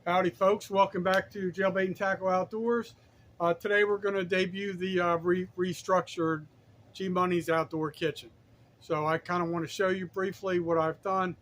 Howdy folks, welcome back to Jailbait and Tackle Outdoors. Today we're going to debut the restructured G Money's Outdoor Kitchen. So I kind of want to show you briefly what I've done.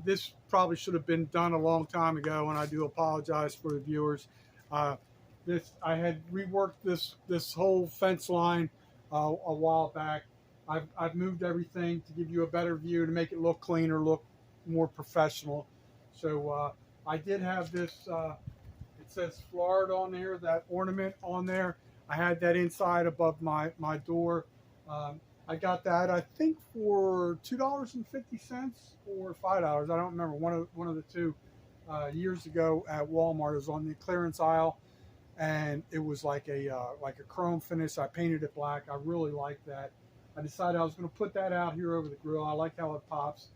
This probably should have been done a long time ago, and I do apologize for the viewers. I had reworked this whole fence line a while back. I've moved everything to give you a better view, to make it look cleaner, look more professional. So I did have this, it says Florida on there, that ornament on there. I had that inside above my door. I got that, I think, for $2.50 or $5. I don't remember, one of the two, years ago at Walmart. It was on the clearance aisle, and it was like a chrome finish. I painted it black. I really liked that. I decided I was going to put that out here over the grill. I like how it pops.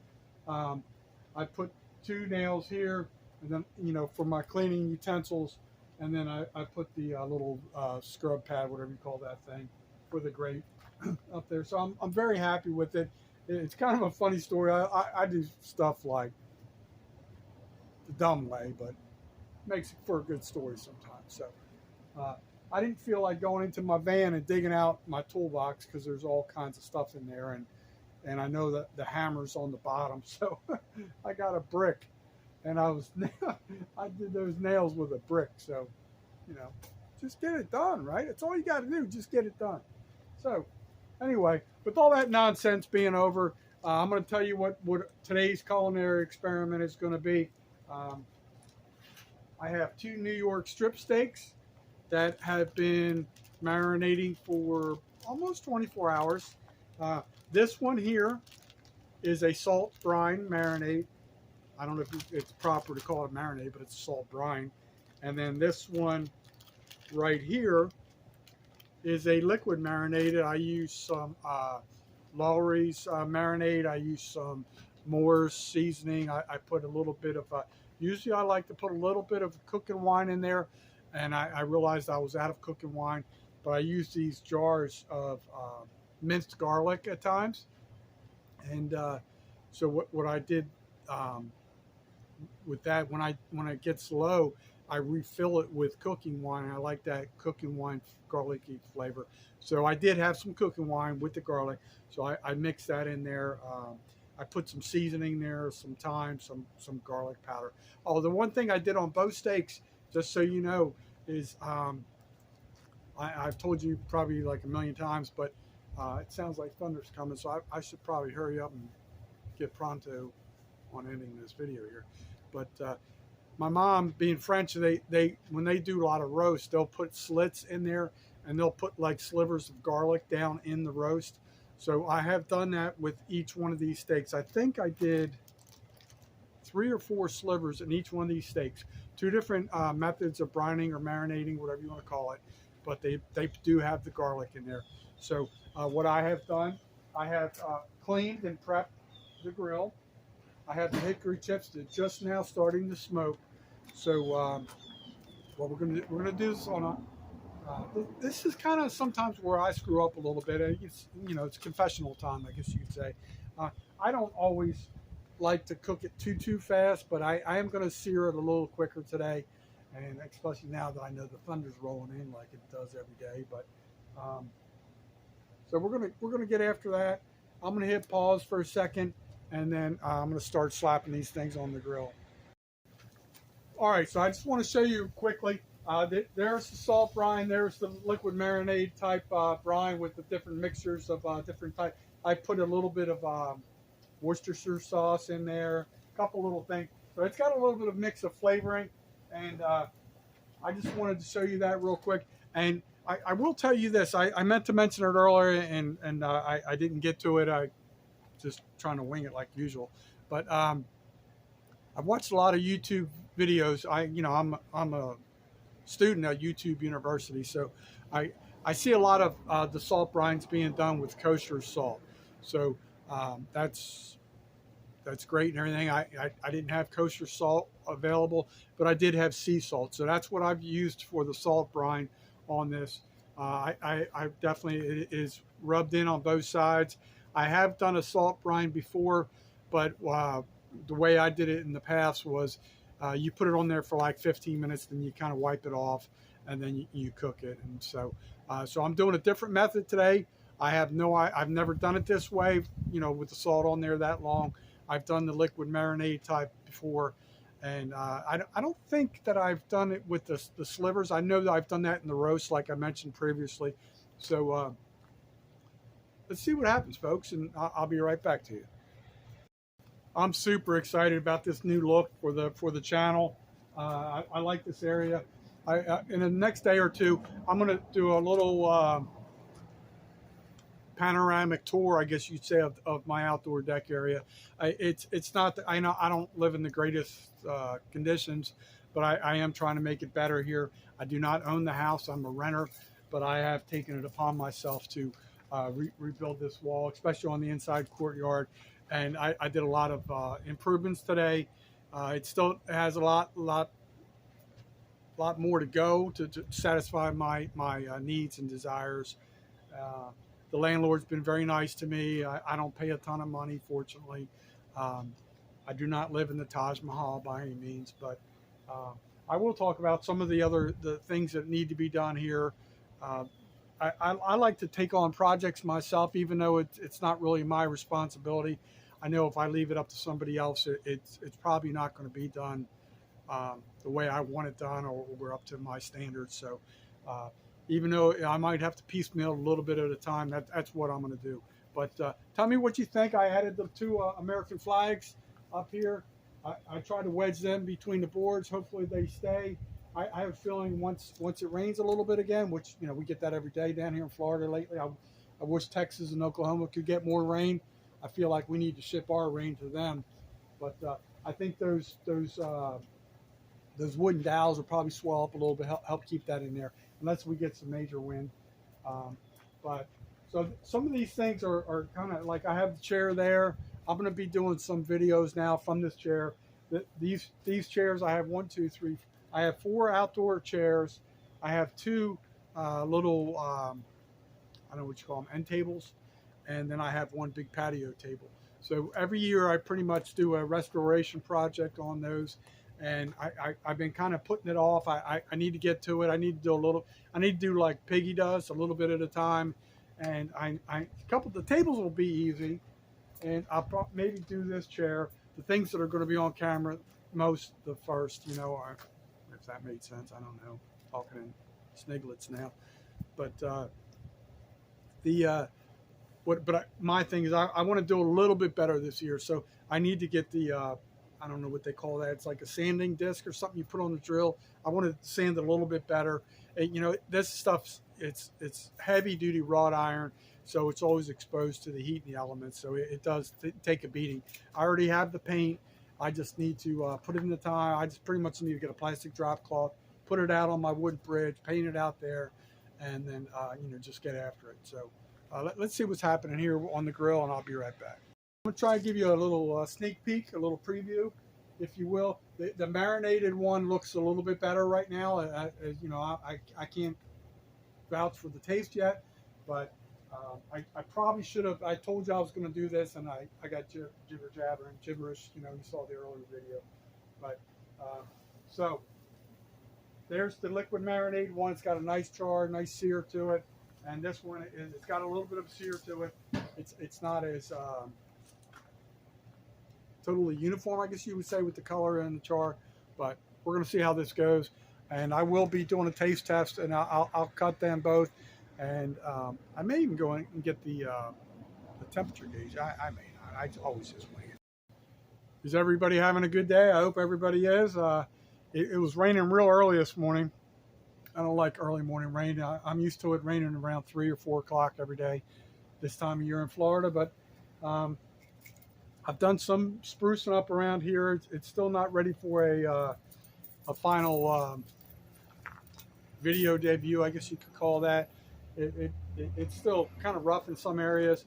I put two nails here, and then, you know, for my cleaning utensils, and then I put the little scrub pad, whatever you call that thing, for the grate up there. So I'm very happy with it. It's kind of a funny story. I do stuff like the dumb way, but it makes it for a good story sometimes. So I didn't feel like going into my van and digging out my toolbox, because there's all kinds of stuff in there, and I know that the hammer's on the bottom. So I got a brick, and I did those nails with a brick. So, you know, just get it done, right? That's all you got to do. Just get it done. So anyway, with all that nonsense being over, I'm going to tell you what today's culinary experiment is going to be. I have two New York strip steaks that have been marinating for almost 24 hours. This one here is a salt brine marinade. I don't know if it's proper to call it marinade, but it's salt brine. And then this one right here is a liquid marinade. I use some Lowry's marinade. I use some Moore's seasoning. I put a little bit of, usually I like to put a little bit of cooking wine in there, and I realized I was out of cooking wine, but I use these jars of minced garlic at times. And so what I did with that, when it gets low, I refill it with cooking wine. I like that cooking wine garlicky flavor. So I did have some cooking wine with the garlic. So I mixed that in there. I put some seasoning there, some thyme, some garlic powder. Oh, the one thing I did on both steaks, just so you know, is I've told you probably like a million times, but it sounds like thunder's coming, so I should probably hurry up and get pronto on ending this video here. But my mom, being French, they when they do a lot of roast, they'll put slits in there, and they'll put like slivers of garlic down in the roast. So I have done that with each one of these steaks. I think I did 3 or 4 slivers in each one of these steaks. Two different methods of brining or marinating, whatever you want to call it, but they do have the garlic in there. So what I have done, I have cleaned and prepped the grill. I have the hickory chips that just now starting to smoke. So what we're gonna do is on a this is kind of sometimes where I screw up a little bit. It's, you know, it's confessional time, I guess you could say. I don't always like to cook it too fast, but I am going to sear it a little quicker today, and especially now that I know the thunder's rolling in like it does every day. But so we're gonna get after that. I'm gonna hit pause for a second, and then I'm gonna start slapping these things on the grill. All right, so I just want to show you quickly. There's the salt brine. There's the liquid marinade type brine with the different mixtures of different type. I put a little bit of Worcestershire sauce in there, a couple little things. So it's got a little bit of mix of flavoring, and I just wanted to show you that real quick. And I will tell you this. I meant to mention it earlier, and I didn't get to it. I just trying to wing it like usual. But I've watched a lot of YouTube videos. I'm a student at YouTube University, so I see a lot of the salt brines being done with kosher salt. So that's great and everything. I didn't have kosher salt available, but I did have sea salt. So that's what I've used for the salt brine on this. I definitely, it is rubbed in on both sides. I have done a salt brine before, but the way I did it in the past was You put it on there for like 15 minutes, then you kind of wipe it off, and then you cook it. And so, so I'm doing a different method today. I've never done it this way, with the salt on there that long. I've done the liquid marinade type before, and I don't think that I've done it with the slivers. I know that I've done that in the roast, like I mentioned previously. So let's see what happens, folks, and I'll be right back to you. I'm super excited about this new look for the channel. I like this area. In the next day or two, I'm going to do a little panoramic tour, I guess you'd say, of my outdoor deck area. It's not that I don't live in the greatest conditions, but I am trying to make it better here. I do not own the house. I'm a renter, but I have taken it upon myself to rebuild this wall, especially on the inside courtyard. And I did a lot of improvements today. It still has a lot more to go to satisfy my needs and desires. The landlord's been very nice to me. I don't pay a ton of money, fortunately. I do not live in the Taj Mahal by any means, but I will talk about some of the things that need to be done here. I like to take on projects myself, even though it's not really my responsibility. I know if I leave it up to somebody else, it's probably not going to be done the way I want it done, or up to my standards. So even though I might have to piecemeal a little bit at a time, that's what I'm going to do. But tell me what you think. I added the two American flags up here. I try to wedge them between the boards. Hopefully they stay. I have a feeling once it rains a little bit again, which we get that every day down here in Florida lately. I wish Texas and Oklahoma could get more rain. I feel like we need to ship our rain to them. But I think those wooden dowels will probably swell up a little bit, help keep that in there, unless we get some major wind. But so some of these things are kind of like, I have the chair there. I'm going to be doing some videos now from this chair. These chairs, I have 1, 2, 3. I have 4 outdoor chairs. I have 2 little, I don't know what you call them, end tables. And then I have 1 big patio table. So every year I pretty much do a restoration project on those. And I've been kind of putting it off. I need to get to it. I need to do like Piggy does, a little bit at a time. And the tables will be easy. And I'll maybe do this chair. The things that are going to be on camera the first, if that made sense. I don't know, talking in sniglets now. But my thing is I want to do a little bit better this year. So I need to get the, I don't know what they call that. It's like a sanding disc or something you put on the drill. I want to sand it a little bit better. And, this stuff's, it's heavy duty wrought iron. So it's always exposed to the heat and the elements. So it does take a beating. I already have the paint. I just need to put it in the tile. I just pretty much need to get a plastic drop cloth, put it out on my wood bridge, paint it out there, and then, just get after it. So let's see what's happening here on the grill, and I'll be right back. I'm going to try to give you a little sneak peek, a little preview, if you will. The marinated one looks a little bit better right now. I can't vouch for the taste yet, but I probably should have. I told you I was going to do this, and I got gibberish. You saw the earlier video. But so there's the liquid marinade one. It's got a nice char, nice sear to it. And this one, it's got a little bit of sear to it. It's not as totally uniform, I guess you would say, with the color and the char. But we're going to see how this goes. And I will be doing a taste test, and I'll cut them both. And I may even go and get the temperature gauge. I may not. I always just wing it. Is everybody having a good day? I hope everybody is. It was raining real early this morning. I don't like early morning rain. I'm used to it raining around 3 or 4 o'clock every day this time of year in Florida. But I've done some sprucing up around here. It's still not ready for a final video debut, I guess you could call that. It's still kind of rough in some areas,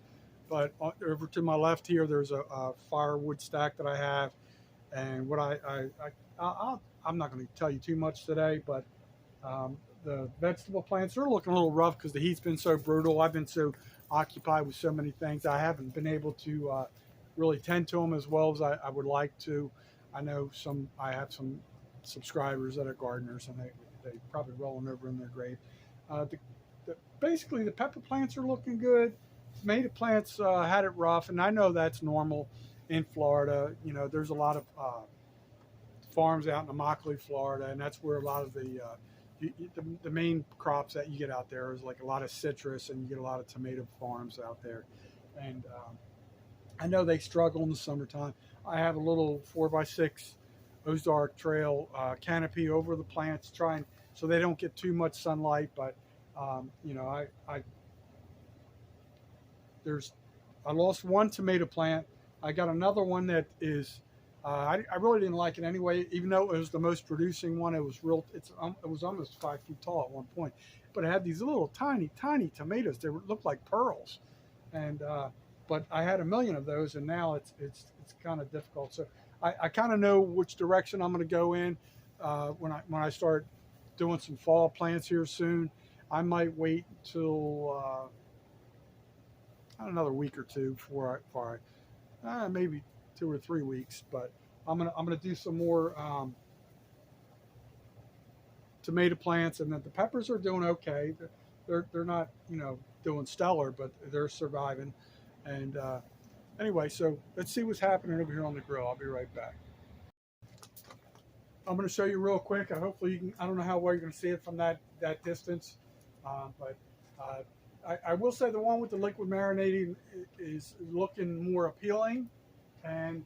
but over to my left here, there's a firewood stack that I have. And what I'm not going to tell you too much today, but the vegetable plants are looking a little rough because the heat's been so brutal. I've been so occupied with so many things. I haven't been able to really tend to them as well as I would like to. I know I have some subscribers that are gardeners, and they probably rolling over in their grave. Uh, the, Basically, the pepper plants are looking good. Tomato plants had it rough, and I know that's normal in Florida. You know, there's a lot of farms out in Immokalee, Florida, and that's where a lot of the main crops that you get out there is like a lot of citrus, and you get a lot of tomato farms out there. And I know they struggle in the summertime. I have a little 4x6 Ozark Trail canopy over the plants, trying so they don't get too much sunlight. But you know, I lost one tomato plant. I got another one that is. I really didn't like it anyway, even though it was the most producing one. It was real. It was almost 5 feet tall at one point, but it had these little tiny tomatoes. They looked like pearls, and but I had a million of those, and now it's kind of difficult. So I kind of know which direction I'm going to go in when I start doing some fall plants here soon. I might wait until another week or two before I maybe 2 or 3 weeks, but I'm gonna do some more tomato plants, and then the peppers are doing okay. They're not, you know, doing stellar, but they're surviving. And anyway, so let's see what's happening over here on the grill. I'll be right back. I'm going to show you real quick. Hopefully you can. I don't know how well you're going to see it from that distance, but I will say the one with the liquid marinating is looking more appealing,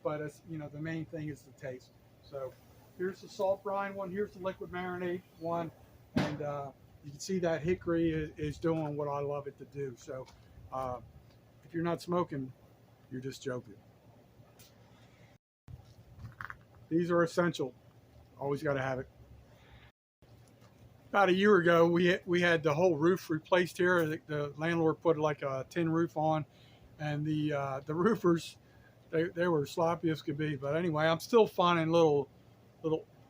but it's, you know, the main thing is the taste. So here's the salt brine one. Here's the liquid marinade one, and you can see that hickory is doing what I love it to do. So if you're not smoking, you're just joking. These are essential. Always got to have it. About a year ago, we had the whole roof replaced here. The landlord put like a tin roof on, and the roofers, they were sloppy as could be. But anyway, I'm still finding little.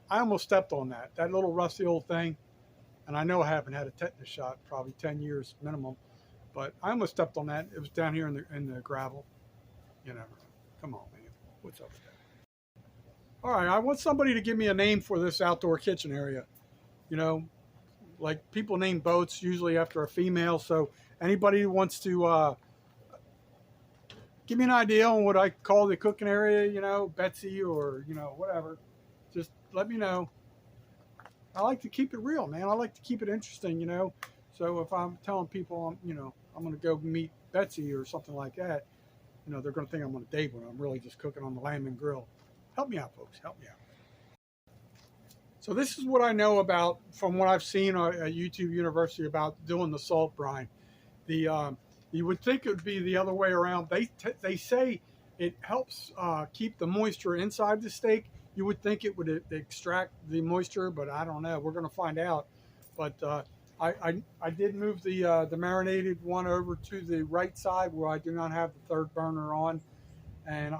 I almost stepped on that little rusty old thing, and I know I haven't had a tetanus shot probably 10 years minimum, but I almost stepped on that. It was down here in the gravel. You never know. Come on, man. What's up with that? All right, I want somebody to give me a name for this outdoor kitchen area. You know, like people name boats usually after a female. So anybody who wants to give me an idea on what I call the cooking area, you know, Betsy or, you know, whatever, just let me know. I like to keep it real, man. I like to keep it interesting, you know. So if I'm telling people, you know, I'm going to go meet Betsy or something like that, you know, they're going to think I'm on a date when I'm really just cooking on the lamb and grill. Help me out, folks. Help me out. So this is what I know about from what I've seen at YouTube University about doing the salt brine. You would think it would be the other way around. They say it helps keep the moisture inside the steak. You would think it would extract the moisture, but I don't know. We're going to find out. But I did move the marinated one over to the right side where I do not have the third burner on. And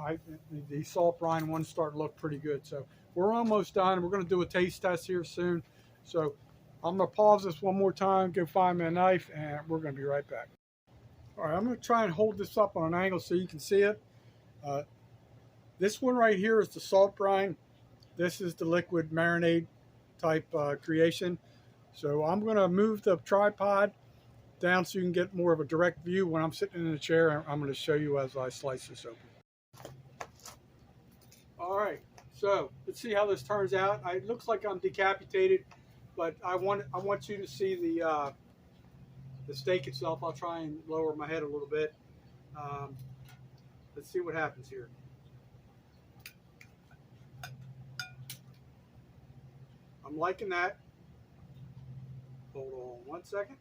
the salt brine ones start to look pretty good. So we're almost done. We're going to do a taste test here soon. So I'm going to pause this one more time, go find me a knife, and we're going to be right back. All right, I'm going to try and hold this up on an angle so you can see it. This one right here is the salt brine. This is the liquid marinade type creation. So I'm going to move the tripod down so you can get more of a direct view when I'm sitting in the chair. I'm going to show you as I slice this open. All right, so let's see how this turns out. It looks like I'm decapitated, but I want you to see the steak itself. I'll try and lower my head a little bit. Let's see what happens here. I'm liking that. Hold on one second.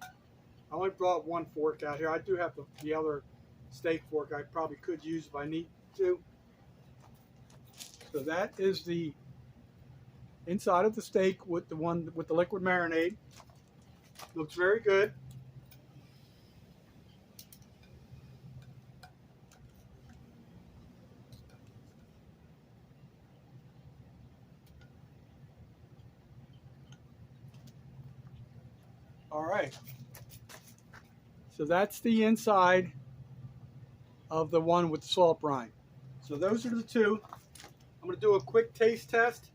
I only brought one fork out here. I do have the other steak fork I probably could use if I need to. So that is the inside of the steak with the one with the liquid marinade. Looks very good. All right. So that's the inside of the one with the salt brine. So those are the two. I'm going to do a quick taste test,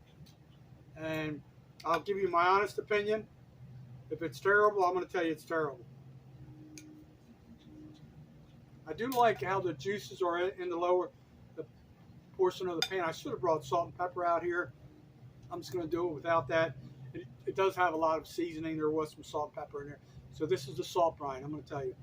and I'll give you my honest opinion. If it's terrible, I'm going to tell you it's terrible. I do like how the juices are in the lower portion of the pan. I should have brought salt and pepper out here. I'm just going to do it without that. It does have a lot of seasoning. There was some salt and pepper in there. So this is the salt brine, I'm going to tell you.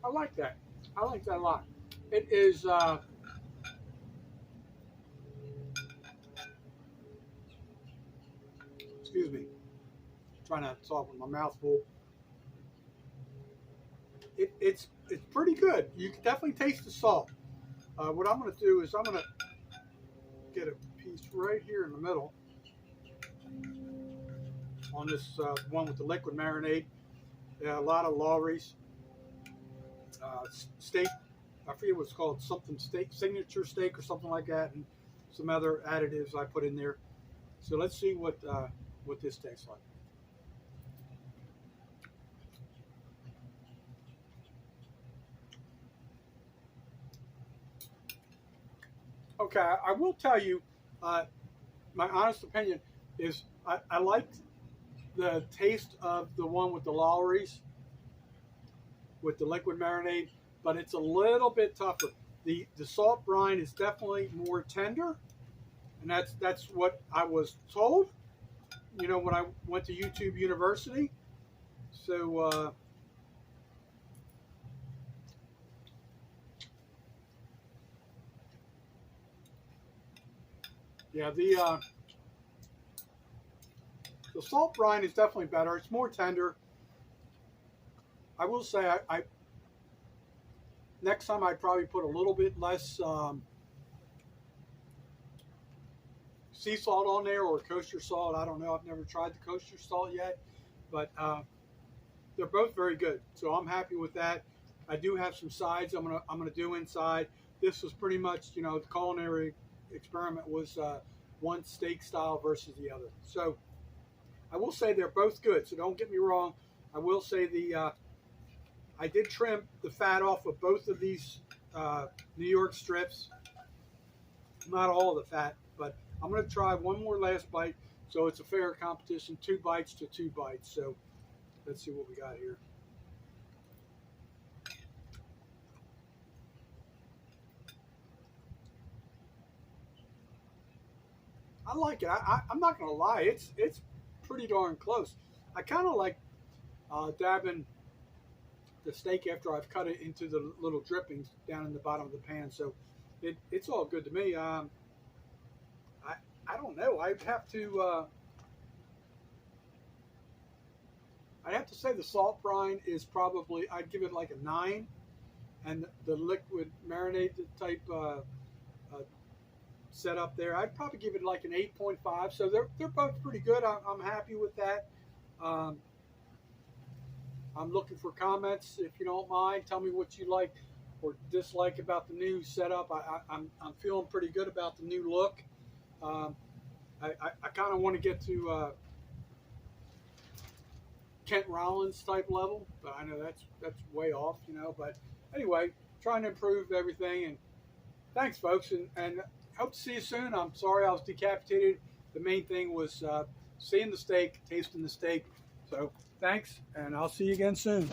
I like that. I like that a lot. It is excuse me, trying to talk with my mouth full. It's pretty good. You can definitely taste the salt. What I'm going to do is I'm going to get a piece right here in the middle on this one with the liquid marinade. Yeah, a lot of Lawry's steak. I forget what it's called, something steak, signature steak or something like that, and some other additives I put in there. So let's see what this tastes like. Okay, I will tell you, my honest opinion is I liked the taste of the one with the Lawry's, with the liquid marinade, but it's a little bit tougher. The salt brine is definitely more tender, and that's what I was told, you know, when I went to YouTube University. So yeah, the salt brine is definitely better. It's more tender. I will say I next time I'd probably put a little bit less sea salt on there, or kosher salt. I don't know. I've never tried the kosher salt yet, but they're both very good. So I'm happy with that. I do have some sides I'm gonna do inside. This was pretty much, you know, the culinary experiment was one steak style versus the other. So I will say they're both good. So don't get me wrong. I will say I did trim the fat off of both of these New York strips. Not all of the fat, but I'm going to try one more last bite, so it's a fair competition, 2 bites to 2 bites. So let's see what we got here. I like it. I'm not going to lie, it's pretty darn close. I kind of like dabbing the steak after I've cut it into the little drippings down in the bottom of the pan. So it's all good to me. I don't know. I'd have to say the salt brine is probably, I'd give it like a 9, and the liquid marinade type setup there, I'd probably give it like an 8.5. So they're both pretty good. I'm happy with that. I'm looking for comments, if you don't mind. Tell me what you like or dislike about the new setup. I'm feeling pretty good about the new look. I kind of want to get to Kent Rollins type level, but I know that's way off, you know. But anyway, trying to improve everything. And thanks, folks, and hope to see you soon. I'm sorry I was decapitated. The main thing was seeing the steak, tasting the steak. So thanks, and I'll see you again soon.